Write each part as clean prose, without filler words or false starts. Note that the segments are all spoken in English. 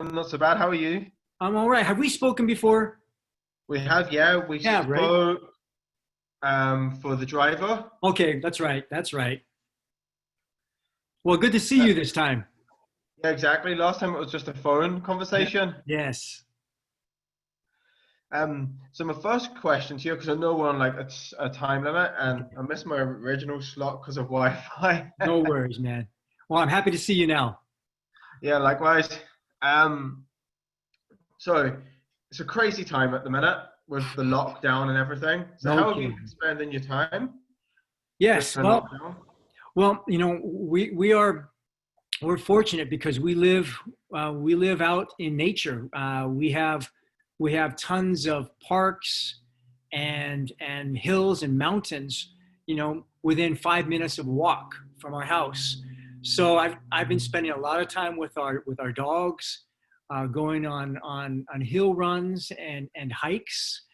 I'm not so bad. How are you? I'm all right. Have we spoken before? We have, yeah, we Yeah, right. spoke for the driver. Okay, that's right. That's right. Well, good to see Uh, you this time. yeah, exactly. Last time it was just a phone Yeah. conversation. Yes. So my first question to you, because I know we're on like a time limit, and Okay. I missed my original slot because of Wi-Fi. No worries, man. Well, I'm happy to see you now. Yeah, likewise. Um, so it's a crazy time at the minute with the lockdown and everything. So No how have you been kidding. spending your time during Yes. lockdown? Well, we're fortunate because we live out in nature. We have tons of parks and hills and mountains, within 5 minutes of walk from our house. So I've been spending a lot of time with our dogs, going on hill runs and hikes,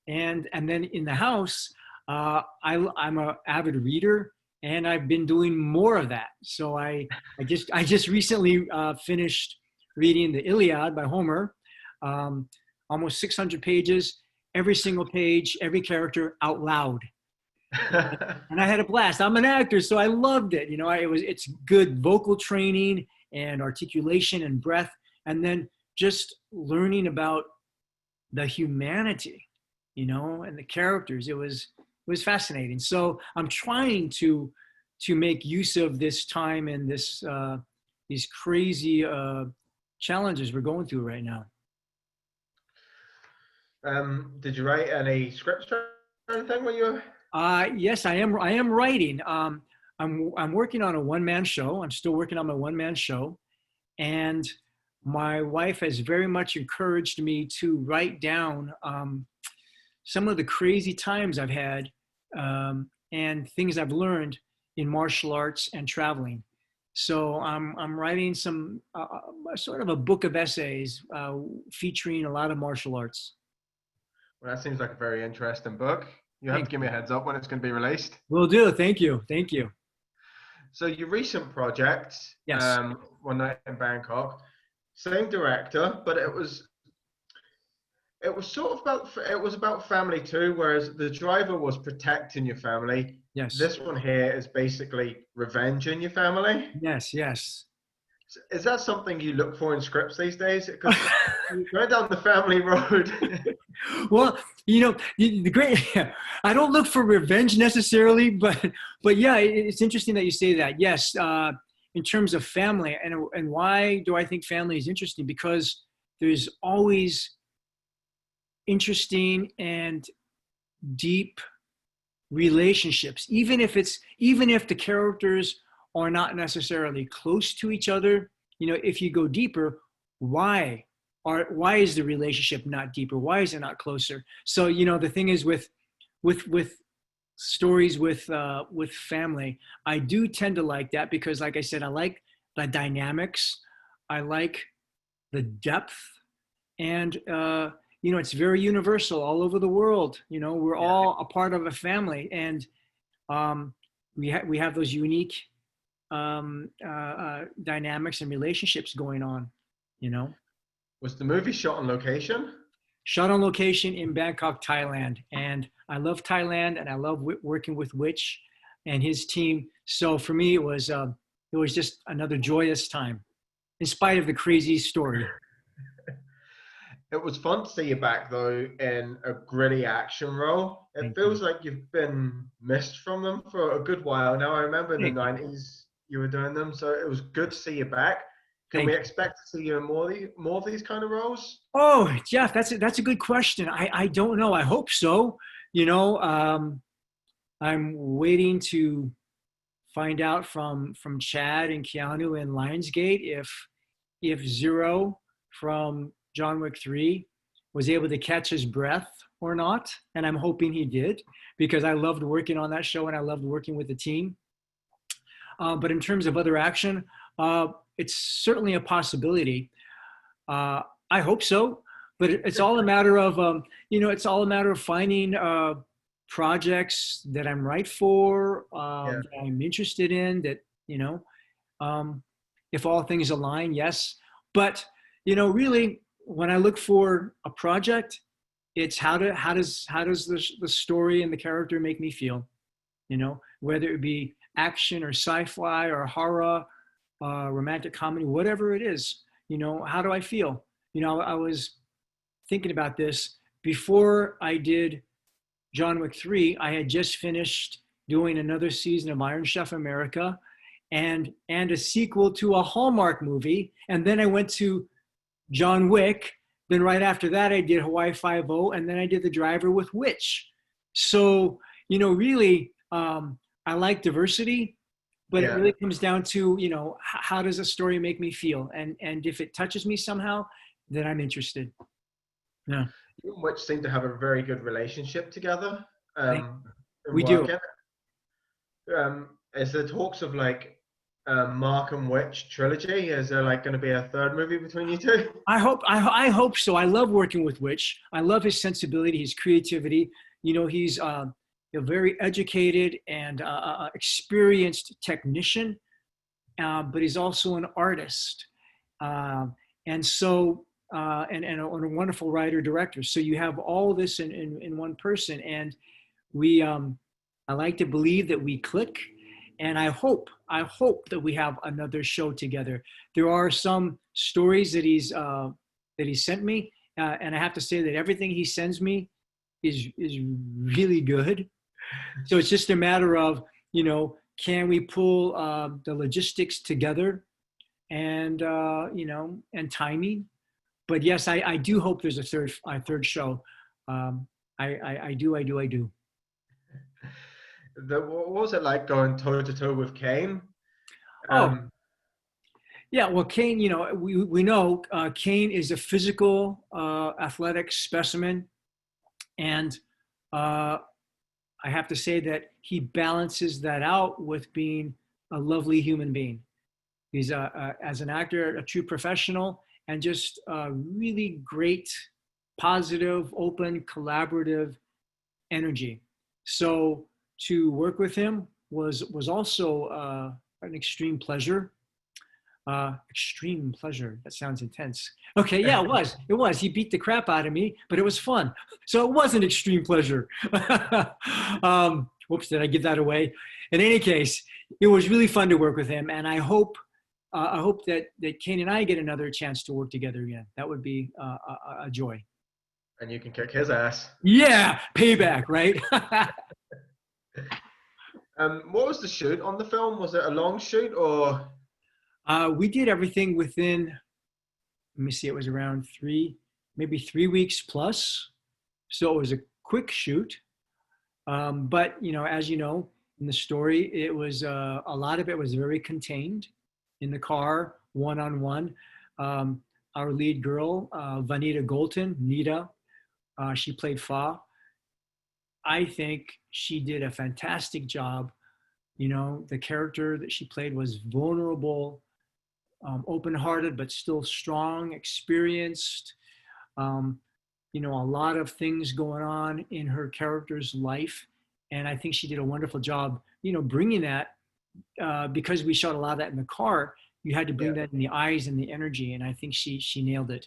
and then in the house, I'm an avid reader, and I've been doing more of that. So I just recently finished reading the Iliad by Homer, um, almost 600 pages, every single page, every character out loud. And I had a blast. I'm an actor, so I loved it. It's good vocal training and articulation and breath, and then just learning about the humanity, and the characters. It was fascinating. So I'm trying to make use of this time and these crazy challenges we're going through right now. Did you write any scripts or anything when you were? Yes, I am. I am writing. I'm working on a one man show. I'm still working on my one man show, and my wife has very much encouraged me to write down some of the crazy times I've had, and things I've learned in martial arts and traveling. So I'm writing some sort of a book of essays featuring a lot of martial arts. Well, that seems like a very interesting book. You have to Thank give me you. a heads up when it's going to be released. Will do. Thank you. Thank you. So your recent project, Yes. One Night in Bangkok, same director, but it was sort of about family too. Whereas the driver was protecting your family. Yes. This one here is basically revenge in your family. Yes. Yes. Is that something you look for in scripts these days? Because you go down the family road. Well, the great. I don't look for revenge necessarily, but yeah, it's interesting that you say that. Yes, in terms of family, and why do I think family is interesting? Because there's always interesting and deep relationships, even if the characters are not necessarily close to each other. If you go deeper, why is the relationship not deeper? Why is it not closer? So the thing is with stories with family, I do tend to like that because, like I said, I like the dynamics, I like the depth, and it's very universal all over the world. We're Yeah. all a part of a family, and um, we have those unique dynamics and relationships going on. You know, Was the movie shot on location? Shot on location in Bangkok, Thailand, and I love Thailand, and I love working with Witch and his team. So for me, it was just another joyous time, in spite of the crazy story. It was fun to see you back though in a gritty action role. It Thank you. feels like you've been missed from them for a good while now. I remember in the Thank you. '90s you were doing them, so it was good to see you back. Can we Thank you. expect to see you in more of these kind of roles? Oh, Jeff, that's a good question. I don't know. I hope so. You know, I'm waiting to find out from Chad and Keanu in Lionsgate if Zero from John Wick 3 was able to catch his breath or not. And I'm hoping he did, because I loved working on that show and I loved working with the team. But in terms of other action, uh, it's certainly a possibility. I hope so, but it's all a matter of it's all a matter of finding projects that I'm right for, Yeah. that I'm interested in. That um, if all things align, yes. But Really, when I look for a project, it's how does the story and the character make me feel? Whether it be action or sci-fi or horror, romantic comedy, whatever it is. How do I feel? I was thinking about this before I did John Wick 3. I had just finished doing another season of Iron Chef America and a sequel to a Hallmark movie. And then I went to John Wick. Then right after that, I did Hawaii Five-0, and then I did The Driver with Witch. So, really, I like diversity, but it Yeah. really comes down to, how does a story make me feel? And if it touches me somehow, then I'm interested. Yeah. You and Witch seem to have a very good relationship together. In We do. working. Is there talks of like Mark and Witch trilogy? Is there like going to be a third movie between you two? I hope so. I love working with Witch. I love his sensibility, his creativity. He's a very educated and experienced technician, but he's also an artist, and so and a wonderful writer director. So you have all this in one person, and we I like to believe that we click, and I hope that we have another show together. There are some stories that he sent me, and I have to say that everything he sends me is really good. So it's just a matter of, can we pull the logistics together and and timing. But yes, I do hope there's a third show. I do. What was it like going toe to toe with Kane? Oh, Um, yeah. Well, Kane, we know Kane is a physical, athletic specimen, and I have to say that he balances that out with being a lovely human being. He's as an actor, a true professional, and just really great, positive, open, collaborative energy. So to work with him was also an extreme pleasure. Extreme pleasure. That sounds intense. Okay, yeah, it was. It was. He beat the crap out of me, but it was fun. So it was an extreme pleasure. Whoops, did I give that away? In any case, it was really fun to work with him, and I hope that Kane and I get another chance to work together again. That would be a joy. and you can kick his ass. Yeah, payback, right? What was the shoot on the film? Was it a long shoot or? We did everything within, let me see, it was around maybe 3 weeks plus. So it was a quick shoot. But, as you know, in the story, it was a lot of it was very contained in the car, one-on-one. Our lead girl, Vanita Golton, Nita, she played Fa. I think she did a fantastic job. The character that she played was vulnerable, open-hearted, but still strong, experienced. A lot of things going on in her character's life. And I think she did a wonderful job, bringing that, because we shot a lot of that in the car, you had to bring that in the eyes and the energy. And I think she nailed it.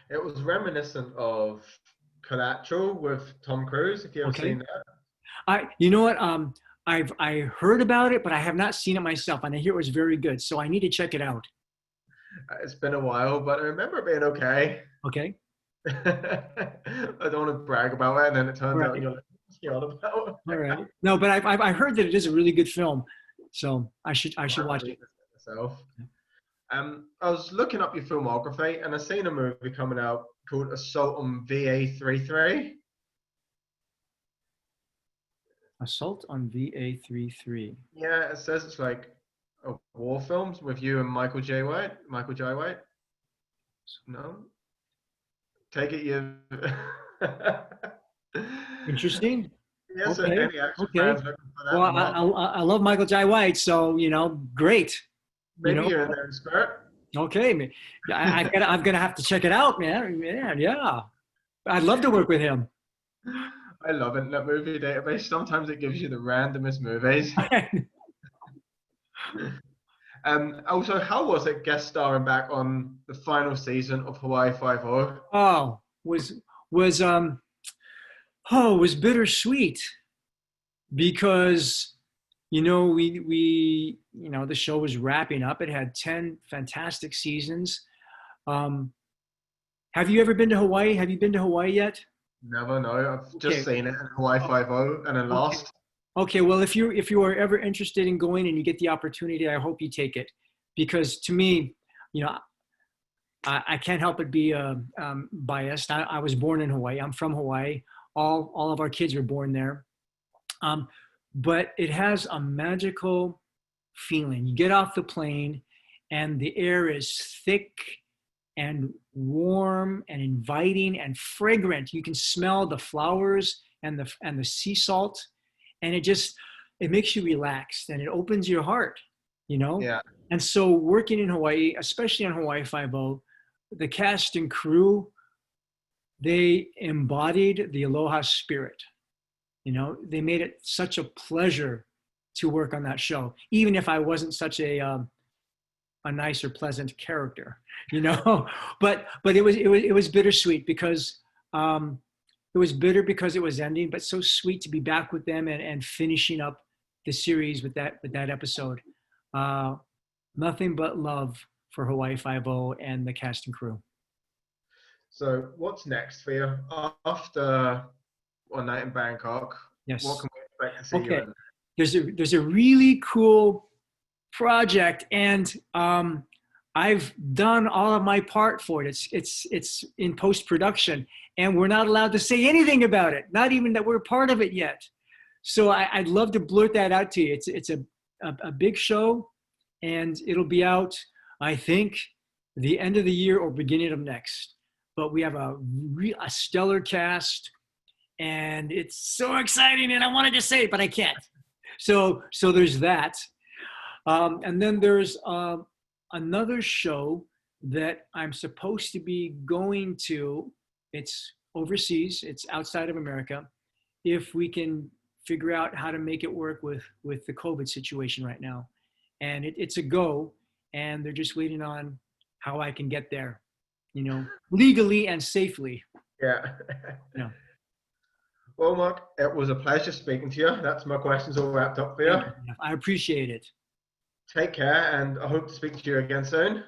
It was reminiscent of Collateral with Tom Cruise, if you ever seen that. You know what? I heard about it, but I have not seen it myself, and I hear it was very good. So I need to check it out. It's been a while, but I remember it being okay. Okay. I don't want to brag about it, and then it turns out you're like, what's he on about? All right. No, but I heard that it is a really good film, so I should watch it. Myself. I was looking up your filmography, and I seen a movie coming out called Assault on VA33. Assault on VA33. Yeah, it says it's like a war films with you and Michael J. White. Michael J. White? No? Take it you. Interesting. Yes, okay. Any action fans looking for that? Well, I love Michael J. White, so great. Maybe you're in there in spirit. Okay, I'm gonna have to check it out, man. Yeah. I'd love to work with him. I love it. That movie database. Sometimes it gives you the randomest movies. Also, how was it guest starring back on the final season of Hawaii Five-O? Oh, was was bittersweet because we the show was wrapping up. It had 10 fantastic seasons. Um, have you ever been to Hawaii? Have you been to Hawaii yet? Never know. I've just Okay. seen it in Hawaii Oh, Five-O and then okay. Lost. Okay. Well, if you are ever interested in going and you get the opportunity, I hope you take it, because to me, you know, I can't help but be biased. I was born in Hawaii. I'm from Hawaii. All of our kids were born there. Um, but it has a magical feeling. You get off the plane, and the air is thick and warm and inviting and fragrant. You can smell the flowers and the sea salt, and it makes you relaxed and it opens your heart, you know. Yeah. And so working in Hawaii, especially on Hawaii Five-O, the cast and crew, they embodied the aloha spirit. They made it such a pleasure to work on that show, even if I wasn't such a nice or pleasant character, you know. But it was bittersweet because it was bitter because it was ending, but so sweet to be back with them and finishing up the series with that episode. Uh, Nothing but love for Hawaii Five-O and the cast and crew. So what's next for you after One Night in Bangkok? What Yes. can we expect to see you Okay. in? There's a really cool project, and I've done all of my part for it. It's in post production, and we're not allowed to say anything about it, not even that we're part of it yet. So I'd love to blurt that out to you. It's a big show, and it'll be out, I think, the end of the year or beginning of next. But we have a stellar cast, and it's so exciting, and I wanted to say it, but I can't. So there's that. And then there's another show that I'm supposed to be going to. It's overseas. It's outside of America. If we can figure out how to make it work with the COVID situation right now, and it's a go, and they're just waiting on how I can get there, legally and safely. Yeah. You know. Well, Mark, it was a pleasure speaking to you. That's my questions all wrapped up for you. Thank you. I appreciate it. Take care, and I hope to speak to you again soon.